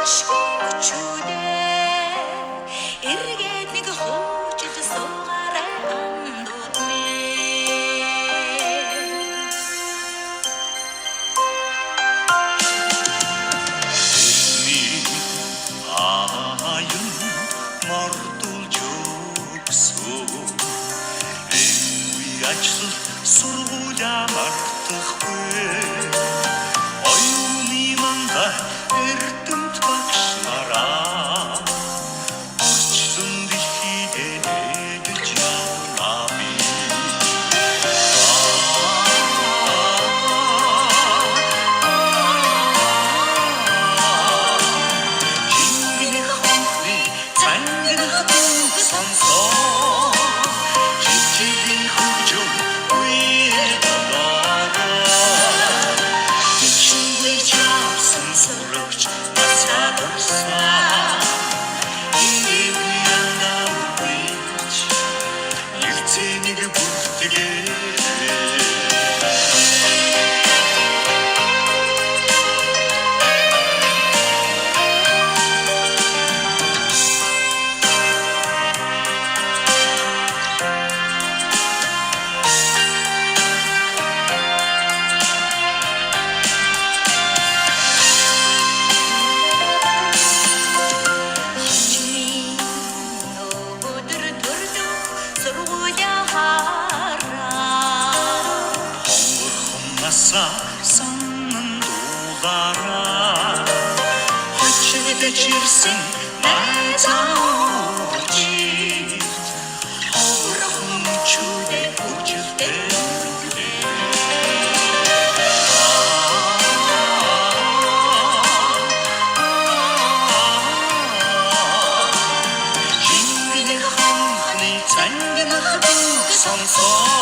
ашгүй мөчүүдээ эргээд нэг хуучил суугаарай андууд минь аян мартуулж өгсөн эвгүй ажил сургуулиа мартахгүй оюуны манда эрдэмт багш нараа орчлон дэлхийд ээлж явна би саннын дуулаараа хүчтэйчирсэн найзаачид ховрхон чүдэ хүчтэй Jingle honey цангинах дүг сонсоо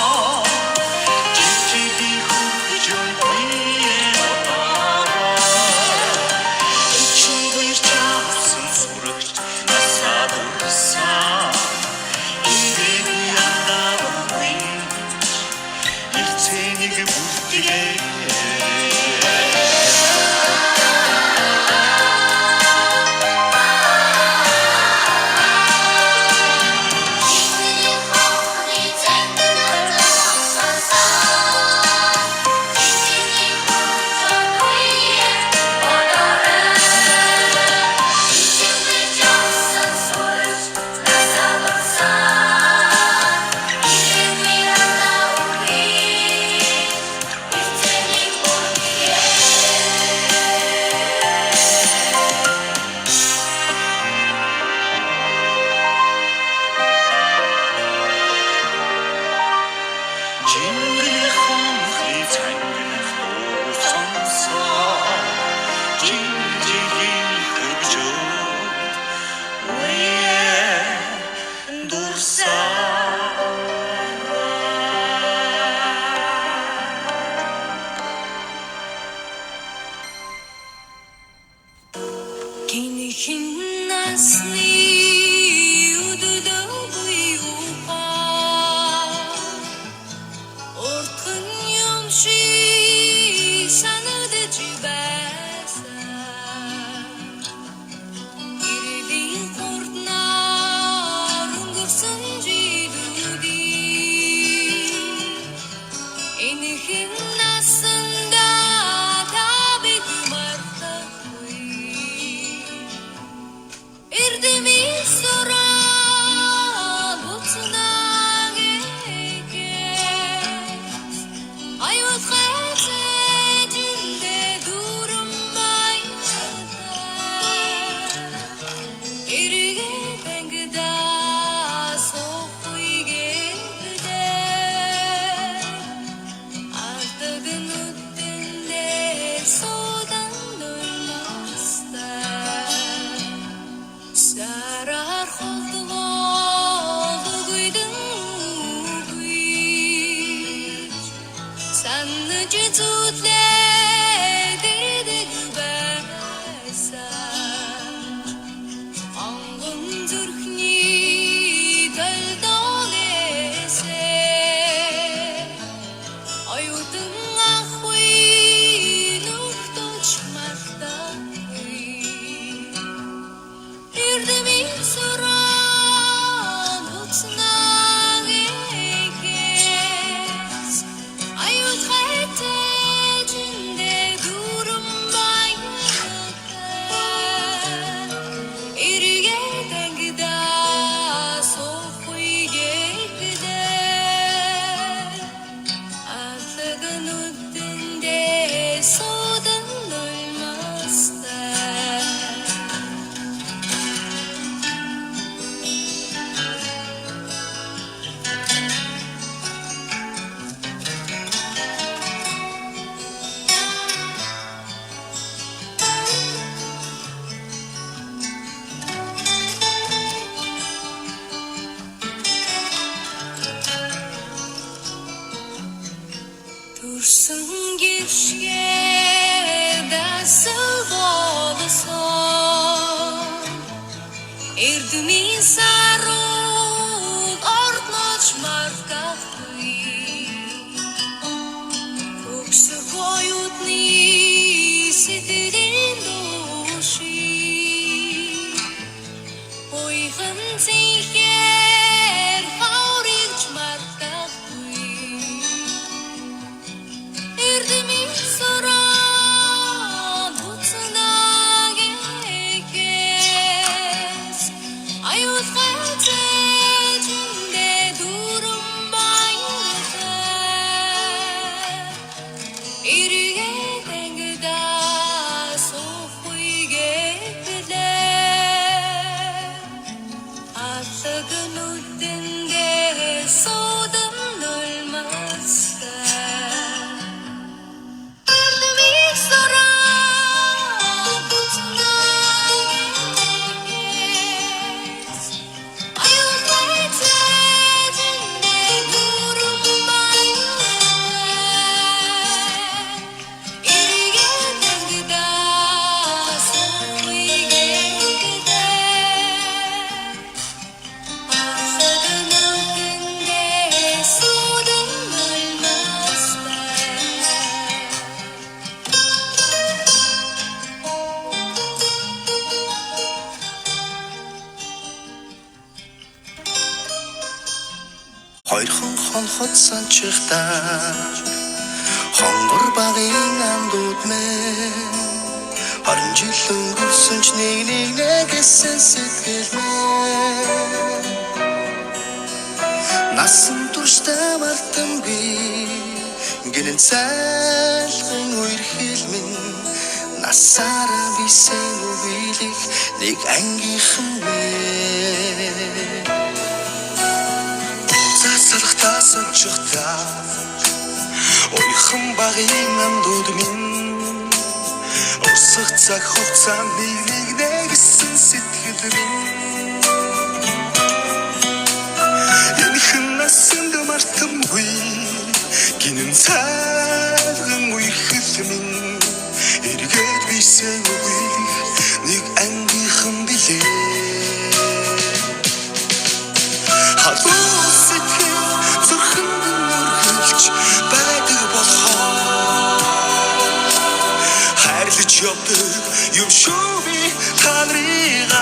хайтэжиндээ дүрэн баяртай эргээд ангидаа сохуйгээдээ аллаган үдэндээ содан нулмастай төрсөн гişгээ дасал болсон эрдмийн саруу ордноч маргагүй өгсөг оюутны сэтгэлийн души ойхон зинхээр хаурилж маргагүй эрдмийн сараа буцнагээс аюул хайтэжиндээ дүрэн баяртай эргээд ангидаа сохуйгээдээ аллаган үдэндээ содан нулмастай эрдмийн сараа буцнагээс аюул хайтэжиндээ дүрэн баяртай эргээд ангидаа сохуйгээдээ аллаган үдэндээ содан нулмастай Хоёрхан хонхот санчихтаа хонгор багын амдууд мэн харин жил өнгөрсөн ч нэг гэсэн сэтгэл мэн насан туршдаа мартамгүй гинэн цайлган үер хэлмэн насаараа бисээ үгийлэх нэг ангийнхан мэн засалхтаа санчихтаа ойхон багын амдууд минь усах цаг хугацаанд нэг нэгсэн сэтгэл минь энэхэн насанд мартамгүй гинэн цайлган үер хэлмэн эргээд бисээ үгийлэх нэг ангийнхан билээ халуун сэтгэл зүрхэнд нүргэлж байдаг болохоор хайрлаж явдаг юм шүү би та нарыгаа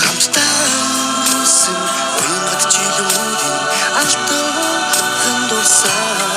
хамтдаа өнгөрсөн уянгат жилүүдийн алтан дурсаа